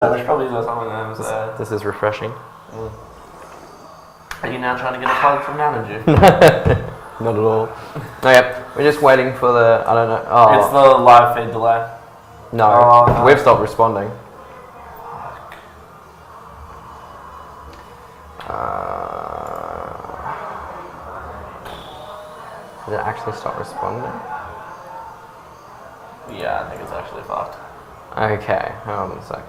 Which probably got some of them. So. This is refreshing. Are you now trying to get a plug from Manager? Not at all. No, yep. We're just waiting for the. I don't know. Oh. It's the live feed delay. No, we've stopped responding. Did it actually stop responding? Yeah, I think it's actually fucked. Okay, hold on a sec.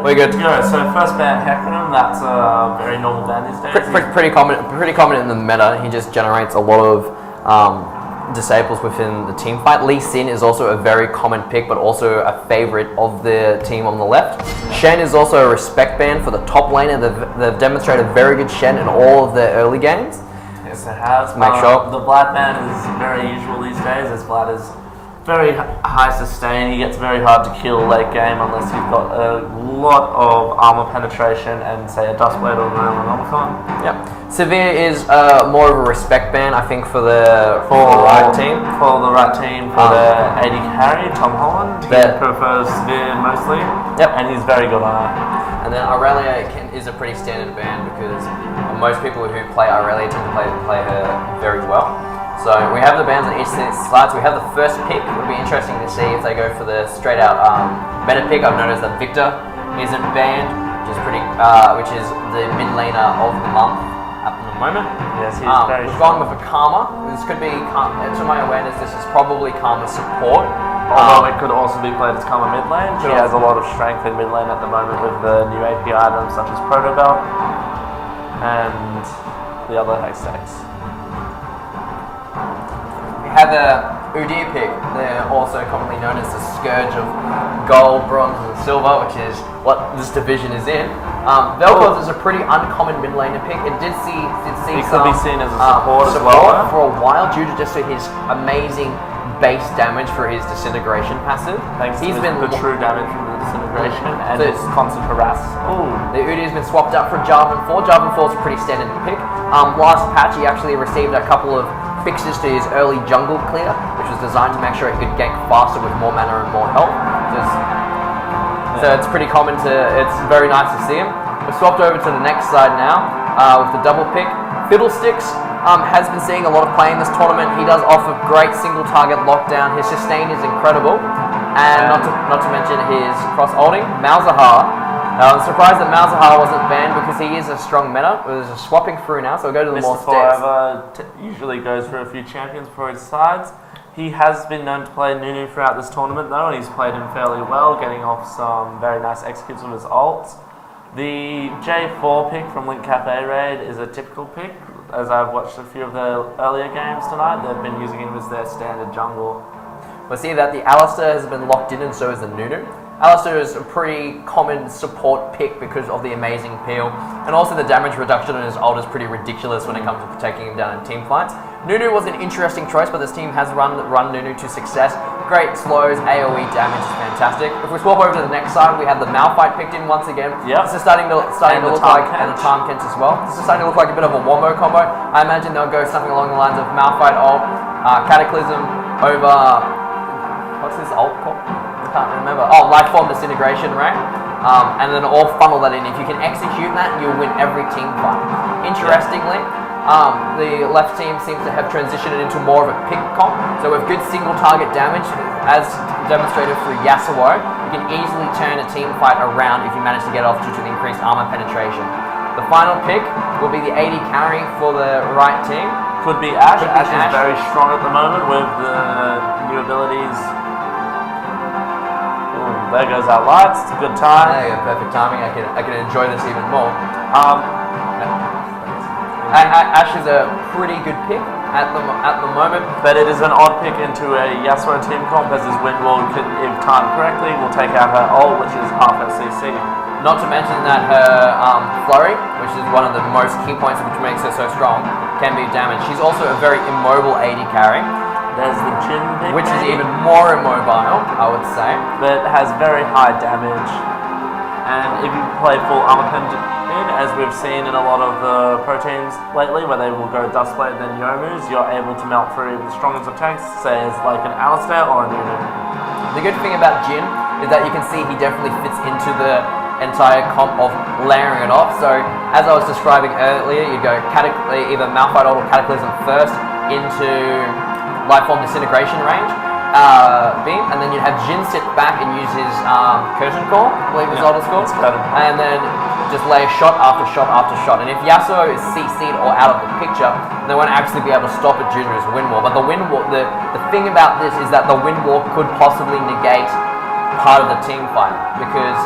We're good. So first band, Hecarim, that's a very normal band these days. Pretty common in the meta. He just generates a lot of disables within the team fight. Lee Sin is also a very common pick, but also a favorite of the team on the left. Shen is also a respect band for the top laner. They've demonstrated very good Shen in all of their early games. Yes, it has. Make sure. The Vlad band is very usual these days, as Vlad is very high sustain. He gets very hard to kill late game unless you've got a lot of armor penetration and say a Dustblade or an Omicron. Yep. Severe is more of a respect ban, I think, for the right team. For the right team, for the AD carry, Tom Holland. He prefers Severe mostly. Yep. And he's very good on it. And then Aurelia is a pretty standard ban because most people who play Aurelia tend to play her very well. So we have the bands on each slides. We have the first pick. It would be interesting to see if they go for the straight out meta pick. I've noticed that Victor isn't banned, which is the mid laner of the month at the moment. Yes, he's very We've gone with a Karma. This could be, to my awareness, this is probably Karma support. Although it could also be played as Karma mid lane. She has a lot of strength in mid lane at the moment with the new AP items such as Proto Belt and the other Hextechs. We have a Udyr pick. They're also commonly known as the Scourge of Gold, Bronze, and Silver, which is what this division is in. Vel'Koz is a pretty uncommon mid laner pick. It did see He some could be seen as a support as well. support for a while due to just his amazing base damage for his disintegration passive. Thanks to the true damage from the disintegration and So- his constant harass. Ooh. The Udyr's been swapped out for Jarvan 4. Jarvan 4 is a pretty standard pick. Last patch, he actually received a couple of fixes to his early jungle clear, which was designed to make sure he could gank faster with more mana and more health. So it's pretty common it's very nice to see him. We're swapped over to the next side now with the double pick. Fiddlesticks has been seeing a lot of play in this tournament. He does offer great single target lockdown. His sustain is incredible. And not to mention his cross-holding. Malzahar. I'm surprised that Malzahar wasn't banned because he is a strong meta. There's a swapping through now, so we'll go to the more Mr. steps. Forever usually goes for a few champions for his sides. He has been known to play Nunu throughout this tournament though, and he's played him fairly well, getting off some very nice executes with his ults. The J4 pick from Link Cafe Raid is a typical pick. As I've watched a few of the earlier games tonight, they've been using him as their standard jungle. We'll see that the Alistar has been locked in and so is the Nunu. Alistar is a pretty common support pick because of the amazing peel, and also the damage reduction on his ult is pretty ridiculous when it comes to taking him down in team fights. Nunu was an interesting choice, but this team has run Nunu to success. Great slows, AoE damage is fantastic. If we swap over to the next side, we have the Malphite picked in once again. Yep. This is starting to look like, and the Tarmkent as well. This is starting to look like a bit of a wombo combo. I imagine they'll go something along the lines of Malphite ult, Cataclysm over, what's his ult called? I can't remember. Oh, Lifeform Disintegration, right? And then all funnel that in. If you can execute that, you'll win every team fight. Interestingly, the left team seems to have transitioned into more of a pick comp. So with good single target damage, as demonstrated through Yasuo, you can easily turn a team fight around if you manage to get off due to the increased armor penetration. The final pick will be the AD carry for the right team. Could be Ashe. Ashe is very strong at the moment with the new abilities. Ooh, there goes our lights. It's a good time. There you go, perfect timing. I can enjoy this even more. Ashe is a pretty good pick at the moment, but it is an odd pick into a Yasuo team comp as his wind wall, if timed correctly, will take out her ult, which is half her CC. Not to mention that her flurry, which is one of the most key points which makes her so strong, can be damaged. She's also a very immobile AD carry. There's the Jhin pick, which is even more immobile, I would say. But has very high damage. And if you play full armor pen in, as we've seen in a lot of the pro teams lately, where they will go Dustblade then Youmu's, you're able to melt through the strongest of tanks, say as like an Alistar or a Nunu. The good thing about Jhin is that you can see he definitely fits into the entire comp of layering it off. So as I was describing earlier, you go either Malphite ult or Cataclysm first into Lifeform Disintegration range beam, and then you'd have Jhin sit back and use his Curtain Call, I believe his ult is called, and then just lay shot after shot after shot. And if Yasuo is CC'd or out of the picture, they won't actually be able to stop it due to his wind wall. But the wind wall, the thing about this is that the wind wall could possibly negate part of the team fight, because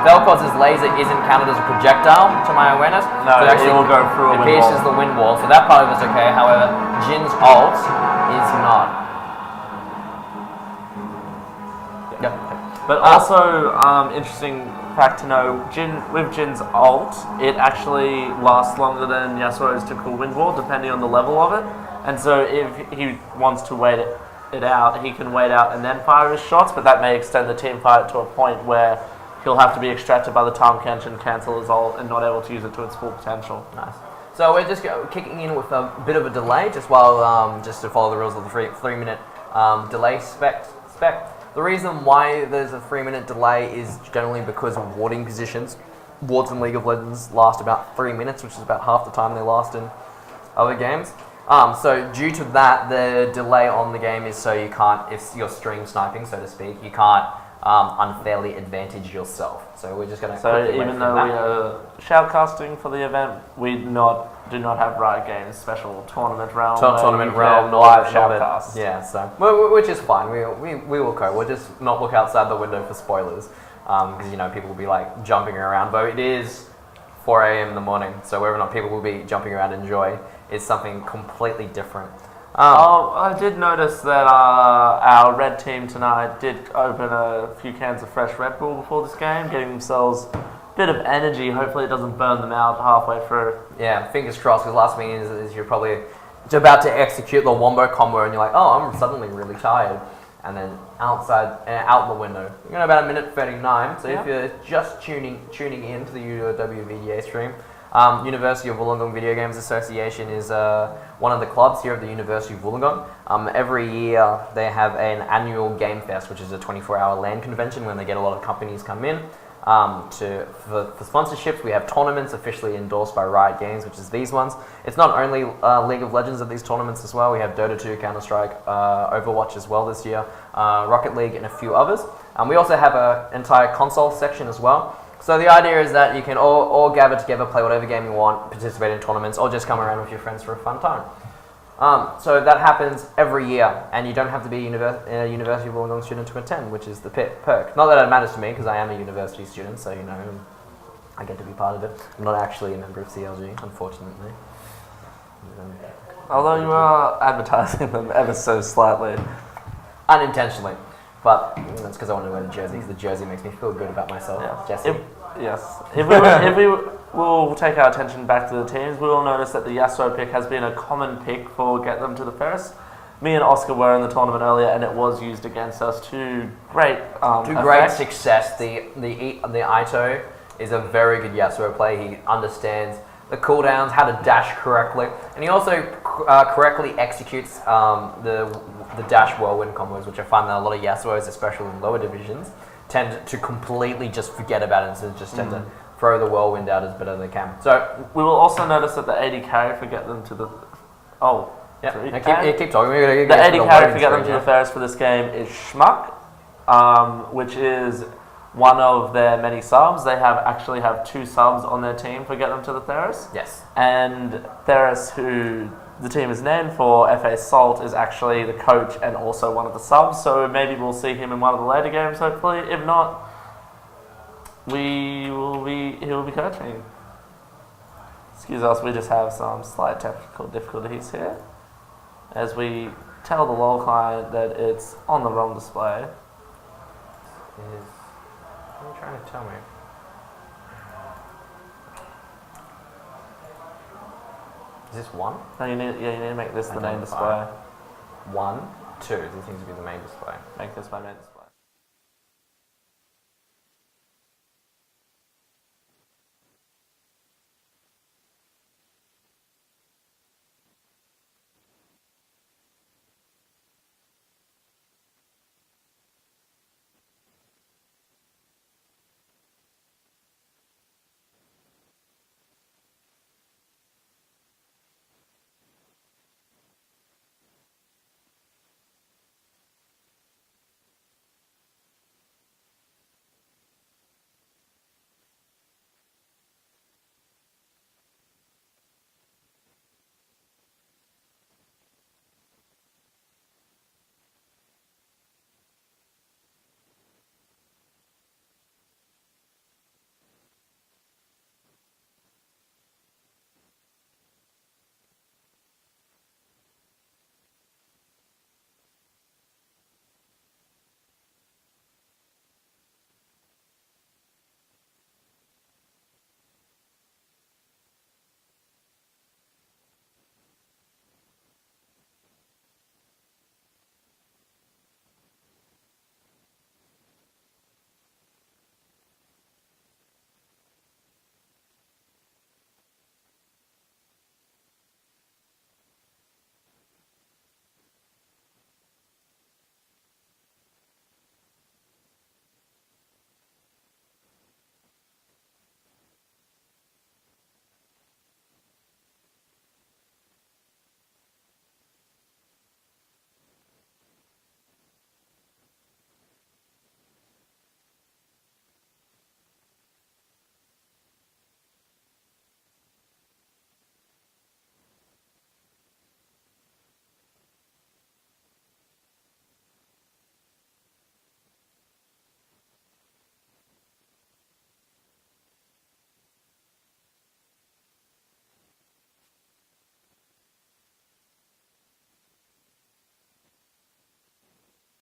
Vel'Koz's laser isn't counted as a projectile, to my awareness. No, so it will go through a wind wall. It pierces the wind wall, so that part of it's okay. However, Jin's ult is not. Yep. But also, interesting fact to know, with Jin's ult, it actually lasts longer than Yasuo's typical wind wall, depending on the level of it. And so if he wants to wait it out, he can wait out and then fire his shots, but that may extend the team fight to a point where he'll have to be extracted by the time Kenshin cancel his ult and not able to use it to its full potential. Nice. So we're just kicking in with a bit of a delay, just while just to follow the rules of the 3-minute delay spec. The reason why there's a 3-minute delay is generally because of warding positions. Wards in League of Legends last about 3 minutes, which is about half the time they last in other games. So due to that, the delay on the game is so you can't, if you're stream sniping, so to speak, you can't unfairly advantage yourself. So we're just going to. So even though we are shoutcasting for the event, we do not have Riot Games special tournament realm. Tournament realm, live shoutcasts. Yeah, so which is fine. We will cope. We'll just not look outside the window for spoilers, because people will be like jumping around. But it is 4 a.m. in the morning, so whether or not people will be jumping around and enjoy is something completely different. I did notice that our red team tonight did open a few cans of fresh Red Bull before this game, getting themselves a bit of energy. Hopefully it doesn't burn them out halfway through. Yeah, fingers crossed, because last thing is you're probably about to execute the wombo combo and you're like, oh, I'm suddenly really tired. And then out the window. You're going about 1:39, so if you're just tuning in to the UWVDA stream, University of Wollongong Video Games Association is one of the clubs here at the University of Wollongong. Every year they have an annual GameFest, which is a 24-hour LAN convention when they get a lot of companies come in. For sponsorships, we have tournaments officially endorsed by Riot Games, which is these ones. It's not only League of Legends at these tournaments as well. We have Dota 2, Counter-Strike, Overwatch as well this year, Rocket League, and a few others. We also have an entire console section as well. So the idea is that you can all gather together, play whatever game you want, participate in tournaments, or just come around with your friends for a fun time. So that happens every year, and you don't have to be a University of Wollongong student to attend, which is the perk. Not that it matters to me, because I am a university student, so I get to be part of it. I'm not actually a member of CLG, unfortunately. Although you are advertising them ever so slightly. Unintentionally. But that's because I want to wear the jersey, because the jersey makes me feel good about myself. Yeah. Jesse? Yes. If we will take our attention back to the teams, we will notice that the Yasuo pick has been a common pick for Get Them to the Ferris. Me and Oscar were in the tournament earlier, and it was used against us to great great success. The Ito is a very good Yasuo player. He understands the cooldowns, how to dash correctly, and he also correctly executes the dash whirlwind combos, which I find that a lot of Yasuos, especially in lower divisions, tend to completely just forget about it and just tend to throw the whirlwind out as better as they can. So we will also notice that the AD carry for Get Them to the keep talking. The AD carry for Get Them to the Ferris for this game is Schmuck, which is one of their many subs. They actually have 2 subs on their team for Get Them to the Ferris. Yes. And Ferris, who the team is named for, FA Salt, is actually the coach and also one of the subs, so maybe we'll see him in one of the later games, hopefully. If not, he will be coaching. Excuse us, we just have some slight technical difficulties here, as we tell the LOL client that it's on the wrong display. What are you trying to tell me? Is this 1? No, you need to make this the main display. 1, 2. This seems to be the main display. Make this my main display.